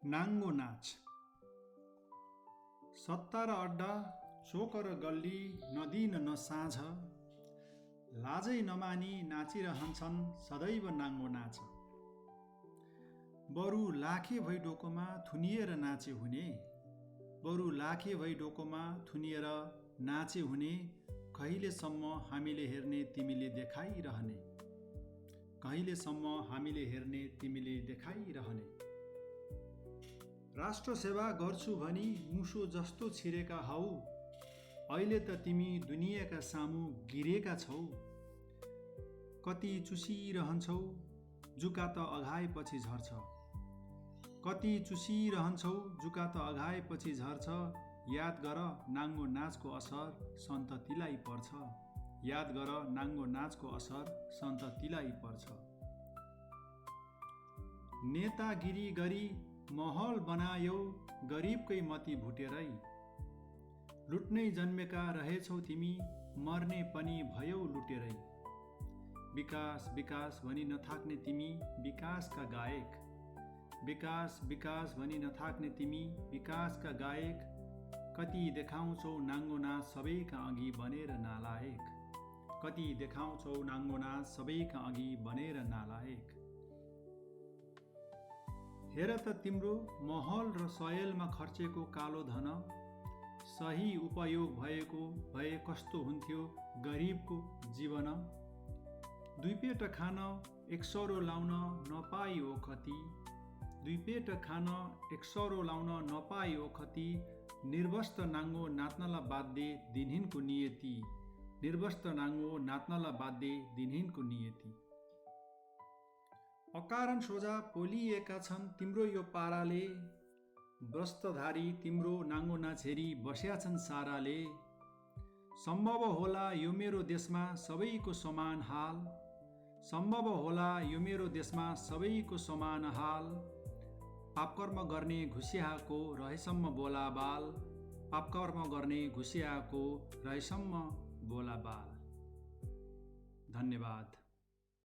नाङ्गो नाच। सत्ता र अड्डा, चोक र गल्ली, नदिन न साँझ, लाजै नमानी नाचिरहन्छन् सदैव नाङ्गो नाच। बरु लाखे भई डोकोमा थुनिएर नाचे हुने, बरु लाखे भई डोकोमा थुनिएर नाचे हुने, कहिलेसम्म हामीले हेर्ने तिमीले देखाइरहने, कहिलेसम्म हामीले हेर्ने तिमीले देखाइरहने। राष्ट्र सेवा गर्छु भनी मुसो जस्तो छिरेका हौ, अहिले त तिमी दुनियाँका सामु गिरेका छौ। कति चुसिरहन्छौ, जुका त अघाएपछि झर्छ, कति चुसिरहन्छौ, जुका त अघाएपछि झर्छ। याद गर नाङ्गो नाचको असर सन्ततिलाई पर्छ, याद गर नाङ्गो नाचको असर सन्ततिलाई पर्छ। नेतागिरी गरी महल बनायौ गरिबकै मती भुटेरै, लुट्नै जन्मेका रहेछौ तिमी, मर्ने पनि भयौ लुटेरै। विकास विकास भनी नथाक्ने तिमी विकासका गायक, विकास विकास भनी नथाक्ने तिमी विकासका गायक। कति देखाउँछौ नाङ्गो नाच सबैका अघि बनेर नालायक, कति देखाउँछौ नाङ्गो नाच सबैका अघि बनेर नालायक। हेर त तिम्रो महल र सयलमा खर्चेको कालो धन, सही उपयोग भएको भए कस्तो हुन्थ्यो गरिबको जीवन। दुई पेट खान एक सरो लाउन नपाई ओखती, दुई पेट खान एक सरो लाउन नपाई ओखती। निर्वस्त्र नाङ्गो नाच्नला बाध्य दिनहीनको नियति, निर्वस्त्र नाङ्गो नाच्नला बाध्य दिनहीनको नियति। अकारण सोझा पोलिएका छन् तिम्रो यो पाराले, वस्त्रधारी तिम्रो नाङ्गो नाच हेरी बस्या छन् साराले। सम्भव होला यो मेरो देशमा सबैको समान हाल, सम्भव होला यो मेरो देशमा सबैको समान हाल। पापकर्म गर्ने घुसियाको रहेसम्म बोलाबाल, पापकर्म गर्ने घुसियाको रहेसम्म बोलाबाल। धन्यवाद।